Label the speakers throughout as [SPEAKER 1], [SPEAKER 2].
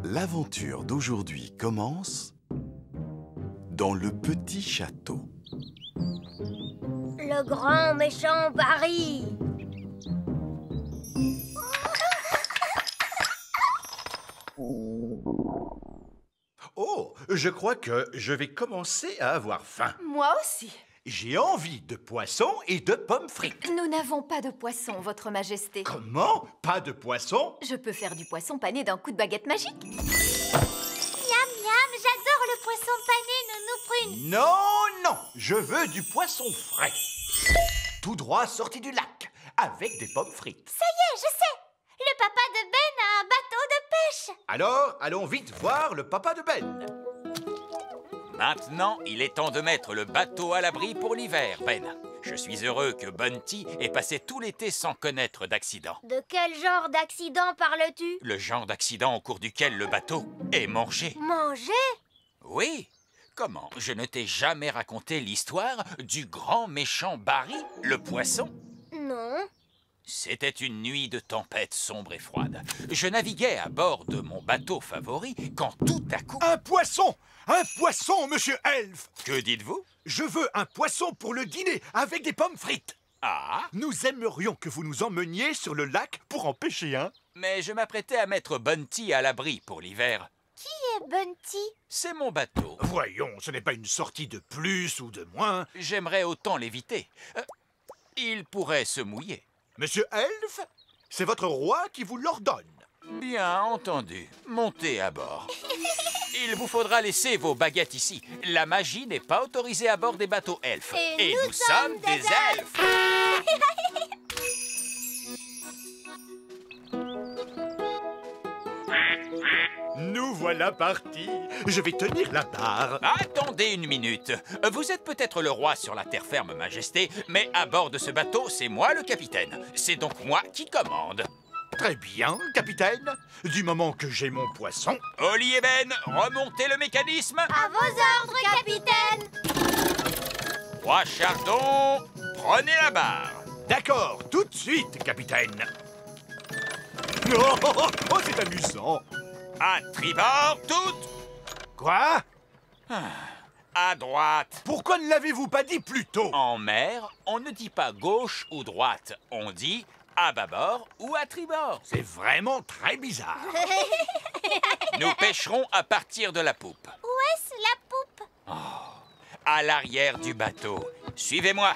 [SPEAKER 1] L'aventure d'aujourd'hui commence dans le petit château.
[SPEAKER 2] Le grand méchant Barry.
[SPEAKER 3] Oh, je crois que je vais commencer à avoir faim.
[SPEAKER 4] Moi aussi.
[SPEAKER 3] J'ai envie de poisson et de pommes frites.
[SPEAKER 4] Nous n'avons pas de poisson, Votre Majesté.
[SPEAKER 3] Comment? Pas de poisson?
[SPEAKER 4] Je peux faire du poisson pané d'un coup de baguette magique.
[SPEAKER 2] Miam, miam, j'adore le poisson pané, Nounou Prune.
[SPEAKER 3] Non, non, je veux du poisson frais. Tout droit sorti du lac, avec des pommes frites.
[SPEAKER 2] Ça y est, je sais. Le papa de Ben a un bateau de pêche.
[SPEAKER 3] Alors, allons vite voir le papa de Ben.
[SPEAKER 5] Maintenant, il est temps de mettre le bateau à l'abri pour l'hiver, Ben. Je suis heureux que Bunty ait passé tout l'été sans connaître d'accident.
[SPEAKER 2] De quel genre d'accident parles-tu?
[SPEAKER 5] Le genre d'accident au cours duquel le bateau est mangé.
[SPEAKER 2] Manger?
[SPEAKER 5] Oui. Comment? Je ne t'ai jamais raconté l'histoire du grand méchant Barry, le poisson?
[SPEAKER 2] Non.
[SPEAKER 5] C'était une nuit de tempête sombre et froide. Je naviguais à bord de mon bateau favori quand tout à coup...
[SPEAKER 3] Un poisson! Un poisson, monsieur Elf!
[SPEAKER 5] Que dites-vous?
[SPEAKER 3] Je veux un poisson pour le dîner, avec des pommes frites.
[SPEAKER 5] Ah,
[SPEAKER 3] Nous aimerions que vous nous emmeniez sur le lac pour en pêcher un.
[SPEAKER 5] mais je m'apprêtais à mettre Bunty à l'abri pour l'hiver.
[SPEAKER 2] Qui est Bunty?
[SPEAKER 5] C'est mon bateau.
[SPEAKER 3] Voyons, ce n'est pas une sortie de plus ou de moins.
[SPEAKER 5] J'aimerais autant l'éviter. Il pourrait se mouiller.
[SPEAKER 3] Monsieur Elf, c'est votre roi qui vous l'ordonne.
[SPEAKER 5] Bien entendu. Montez à bord. Il vous faudra laisser vos baguettes ici. La magie n'est pas autorisée à bord des bateaux elfes.
[SPEAKER 2] Et nous sommes des
[SPEAKER 5] elfes.
[SPEAKER 3] Nous voilà partis. Je vais tenir la barre.
[SPEAKER 5] Attendez une minute. Vous êtes peut-être le roi sur la terre ferme, Majesté, mais à bord de ce bateau, c'est moi le capitaine. C'est donc moi qui commande.
[SPEAKER 3] Très bien, capitaine. Du moment que j'ai mon poisson.
[SPEAKER 5] Oli et Ben, remontez le mécanisme.
[SPEAKER 2] À vos ordres, capitaine.
[SPEAKER 5] Roi Chardon, prenez la barre.
[SPEAKER 3] D'accord, tout de suite, capitaine. Oh, c'est amusant.
[SPEAKER 5] À tribord, toutes.
[SPEAKER 3] Quoi?
[SPEAKER 5] À droite.
[SPEAKER 3] Pourquoi ne l'avez-vous pas dit plus tôt?
[SPEAKER 5] En mer, on ne dit pas gauche ou droite. On dit à bâbord ou à tribord.
[SPEAKER 3] C'est vraiment très bizarre.
[SPEAKER 5] Nous pêcherons à partir de la poupe.
[SPEAKER 2] Où est-ce la poupe?
[SPEAKER 5] À l'arrière du bateau. Suivez-moi.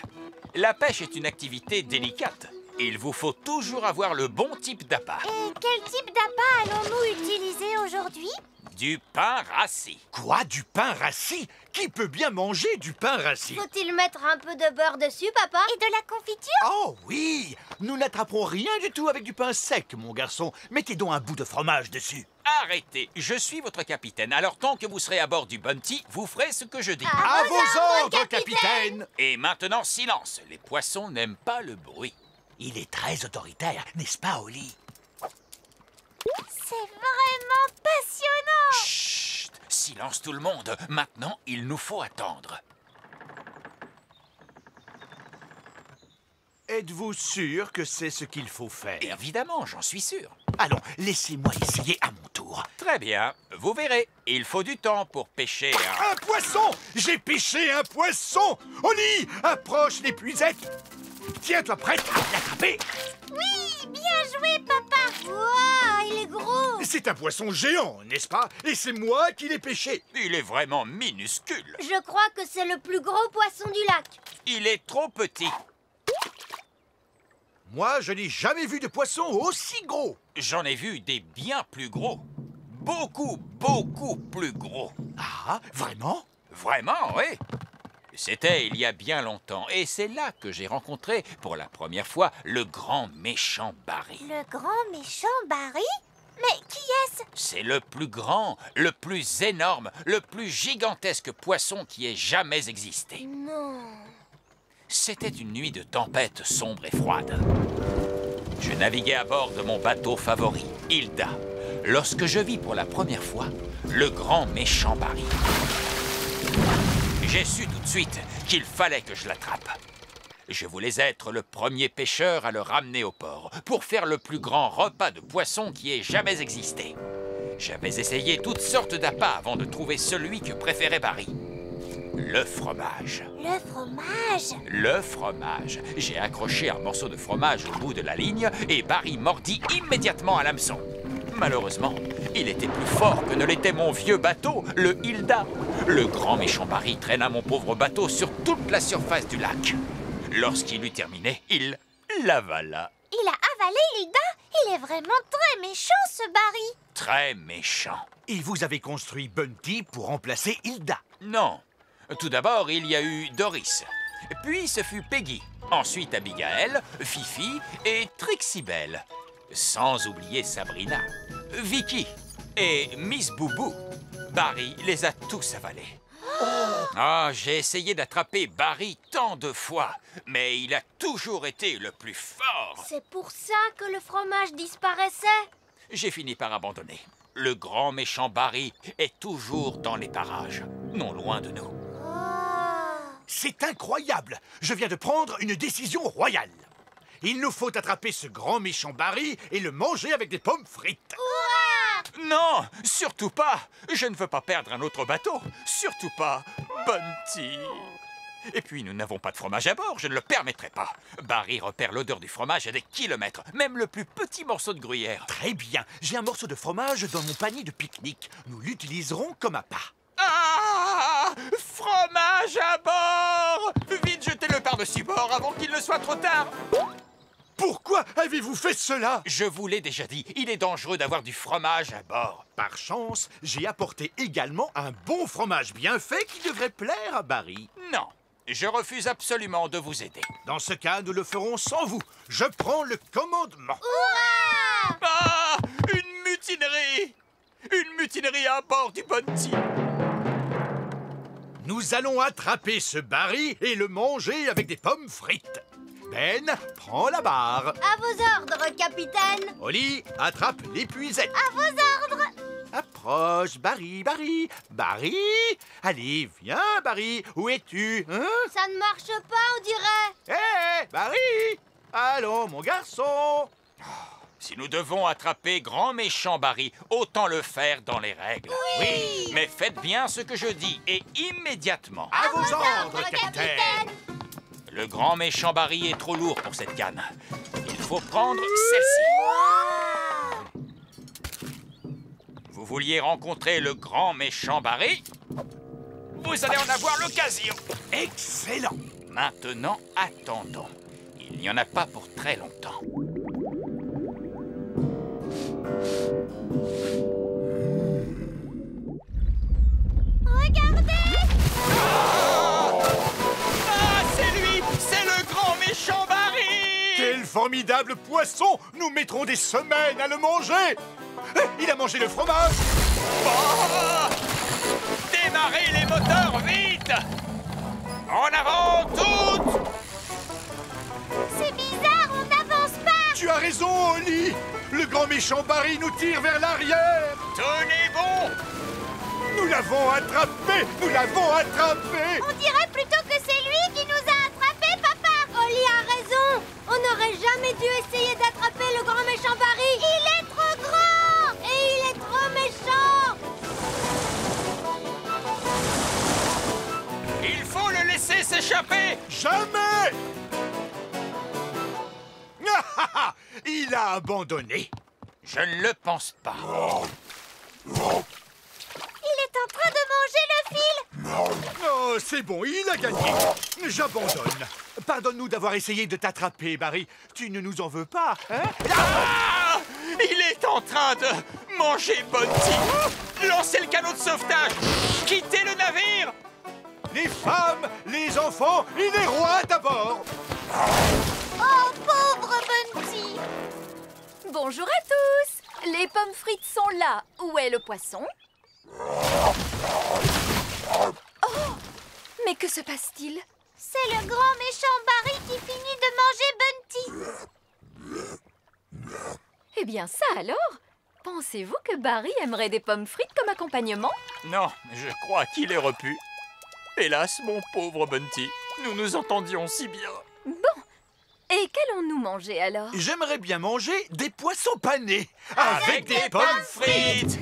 [SPEAKER 5] La pêche est une activité délicate. Il vous faut toujours avoir le bon type d'appât.
[SPEAKER 2] Et quel type d'appât allons-nous utiliser aujourd'hui?
[SPEAKER 5] Du pain rassis.
[SPEAKER 3] Quoi, du pain rassis? Qui peut bien manger du pain rassis?
[SPEAKER 2] Faut-il mettre un peu de beurre dessus, papa? Et de la confiture?
[SPEAKER 3] Oh oui! Nous n'attraperons rien du tout avec du pain sec, mon garçon. Mettez donc un bout de fromage dessus.
[SPEAKER 5] Arrêtez, je suis votre capitaine. Alors tant que vous serez à bord du Bunty, vous ferez ce que je dis.
[SPEAKER 3] À vos ordres, capitaine!
[SPEAKER 5] Et maintenant, silence. Les poissons n'aiment pas le bruit.
[SPEAKER 3] Il est très autoritaire, n'est-ce pas, Oli?
[SPEAKER 2] C'est vraiment passionnant!
[SPEAKER 5] Chut! Silence tout le monde. Maintenant, il nous faut attendre.
[SPEAKER 3] Êtes-vous sûr que c'est ce qu'il faut faire?
[SPEAKER 5] Évidemment, j'en suis sûr.
[SPEAKER 3] Allons, laissez-moi essayer à mon tour.
[SPEAKER 5] Très bien, vous verrez. Il faut du temps pour pêcher un...
[SPEAKER 3] Un poisson! J'ai pêché un poisson! Oli, approche l'épuisette! Tiens-toi prête à l'attraper!
[SPEAKER 2] Oui, bien joué, papa! Wow, il est gros!
[SPEAKER 3] C'est un poisson géant, n'est-ce pas? Et c'est moi qui l'ai pêché!
[SPEAKER 5] Il est vraiment minuscule.
[SPEAKER 2] Je crois que c'est le plus gros poisson du lac.
[SPEAKER 5] Il est trop petit.
[SPEAKER 3] Moi, je n'ai jamais vu de poisson aussi gros!
[SPEAKER 5] J'en ai vu des bien plus gros. Beaucoup, beaucoup plus gros.
[SPEAKER 3] Ah, vraiment?
[SPEAKER 5] Vraiment, oui. C'était il y a bien longtemps. Et c'est là que j'ai rencontré pour la première fois le grand méchant Barry.
[SPEAKER 2] Le grand méchant Barry? Mais qui est-ce?
[SPEAKER 5] C'est le plus grand, le plus énorme, le plus gigantesque poisson qui ait jamais existé.
[SPEAKER 2] Non.
[SPEAKER 5] C'était une nuit de tempête sombre et froide. Je naviguais à bord de mon bateau favori, Hilda, lorsque je vis pour la première fois le grand méchant Barry. J'ai su tout de suite qu'il fallait que je l'attrape. Je voulais être le premier pêcheur à le ramener au port pour faire le plus grand repas de poisson qui ait jamais existé. J'avais essayé toutes sortes d'appâts avant de trouver celui que préférait Barry. Le fromage.
[SPEAKER 2] Le fromage.
[SPEAKER 5] Le fromage. J'ai accroché un morceau de fromage au bout de la ligne et Barry mordit immédiatement à l'hameçon. Malheureusement, il était plus fort que ne l'était mon vieux bateau, le Hilda. Le grand méchant Barry traîna mon pauvre bateau sur toute la surface du lac. Lorsqu'il eut terminé, il l'avala.
[SPEAKER 2] Il a avalé Hilda? Il est vraiment très méchant, ce Barry.
[SPEAKER 5] Très méchant.
[SPEAKER 3] Et vous avez construit Bunty pour remplacer Hilda.
[SPEAKER 5] Non. Tout d'abord, il y a eu Doris. Puis ce fut Peggy. Ensuite Abigail, Fifi et Trixie Belle. Sans oublier Sabrina, Vicky et Miss Boubou. Barry les a tous avalés. Ah, j'ai essayé d'attraper Barry tant de fois, mais il a toujours été le plus fort.
[SPEAKER 2] C'est pour ça que le fromage disparaissait.
[SPEAKER 5] J'ai fini par abandonner. Le grand méchant Barry est toujours dans les parages, non loin de nous.
[SPEAKER 3] C'est incroyable! Je viens de prendre une décision royale. Il nous faut attraper ce grand méchant Barry et le manger avec des pommes frites.
[SPEAKER 5] Non, surtout pas. Je ne veux pas perdre un autre bateau. Surtout pas Bunty. Et puis, nous n'avons pas de fromage à bord. Je ne le permettrai pas. Barry repère l'odeur du fromage à des kilomètres. Même le plus petit morceau de gruyère.
[SPEAKER 3] Très bien. J'ai un morceau de fromage dans mon panier de pique-nique. Nous l'utiliserons comme appât.
[SPEAKER 5] Ah! Fromage à bord! Vite, jetez-le par-dessus bord avant qu'il ne soit trop tard.
[SPEAKER 3] Pourquoi avez-vous fait cela?
[SPEAKER 5] Je vous l'ai déjà dit, il est dangereux d'avoir du fromage à bord.
[SPEAKER 3] Par chance, j'ai apporté également un bon fromage bien fait qui devrait plaire à Barry.
[SPEAKER 5] Non, je refuse absolument de vous aider.
[SPEAKER 3] Dans ce cas, nous le ferons sans vous. Je prends le commandement.
[SPEAKER 5] Ah! Une mutinerie! Une mutinerie à bord du Bunty.
[SPEAKER 3] Nous allons attraper ce Barry et le manger avec des pommes frites. Ben, prends la barre.
[SPEAKER 2] À vos ordres, capitaine.
[SPEAKER 3] Holly, attrape l'épuisette.
[SPEAKER 2] À vos ordres.
[SPEAKER 3] Approche, Barry, Barry, Barry. Allez, viens, Barry. Où es-tu, hein?
[SPEAKER 2] Ça ne marche pas, on dirait.
[SPEAKER 3] Hé, Barry. Allons, mon garçon.
[SPEAKER 5] Si nous devons attraper grand méchant Barry, autant le faire dans les règles.
[SPEAKER 3] Oui.
[SPEAKER 5] Mais faites bien ce que je dis et immédiatement.
[SPEAKER 3] À vos ordres, capitaine.
[SPEAKER 5] Le grand méchant Barry est trop lourd pour cette canne. Il faut prendre celle-ci. Vous vouliez rencontrer le grand méchant Barry? Vous allez en avoir l'occasion.
[SPEAKER 3] Excellent.
[SPEAKER 5] Maintenant, attendons. Il n'y en a pas pour très longtemps.
[SPEAKER 2] Regardez!
[SPEAKER 5] Ah, c'est lui! C'est le grand méchant Barry!
[SPEAKER 3] Quel formidable poisson! Nous mettrons des semaines à le manger! Il a mangé le fromage!
[SPEAKER 5] Oh! Démarrez les moteurs, vite! En avant, toutes!
[SPEAKER 2] C'est bizarre, on n'avance pas!
[SPEAKER 3] Tu as raison, Holly! Le grand méchant Barry nous tire vers l'arrière!
[SPEAKER 5] Tenez bon!
[SPEAKER 3] Nous l'avons attrapé! Nous l'avons attrapé!
[SPEAKER 2] On dirait plutôt que c'est lui qui nous a attrapés, papa! Holly a raison! On n'aurait jamais dû essayer d'attraper le grand méchant Barry! Il est trop grand! Et il est trop méchant!
[SPEAKER 5] Il faut le laisser s'échapper!
[SPEAKER 3] Jamais! Ah, ah, ah! Il a abandonné!
[SPEAKER 5] Je ne le pense pas.
[SPEAKER 2] Il est en train de manger le fil!
[SPEAKER 3] Oh, c'est bon, il a gagné! J'abandonne! Pardonne-nous d'avoir essayé de t'attraper, Barry. Tu ne nous en veux pas, hein?
[SPEAKER 5] Ah! Il est en train de manger Bunty! Lancez le canot de sauvetage! Quittez le navire!
[SPEAKER 3] Les femmes, les enfants et les rois d'abord!
[SPEAKER 2] Oh, pauvre Bunty!
[SPEAKER 4] Bonjour à tous! Les pommes frites sont là. Où est le poisson? Oh! Mais que se passe-t-il?
[SPEAKER 2] C'est le grand méchant Barry qui finit de manger Bunty!
[SPEAKER 4] Eh bien ça alors? Pensez-vous que Barry aimerait des pommes frites comme accompagnement?
[SPEAKER 5] Non, je crois qu'il est repu. Hélas, mon pauvre Bunty, nous nous entendions si bien.
[SPEAKER 4] Bon, Et qu'allons-nous manger alors?
[SPEAKER 3] J'aimerais bien manger des poissons panés
[SPEAKER 5] Avec des pommes frites.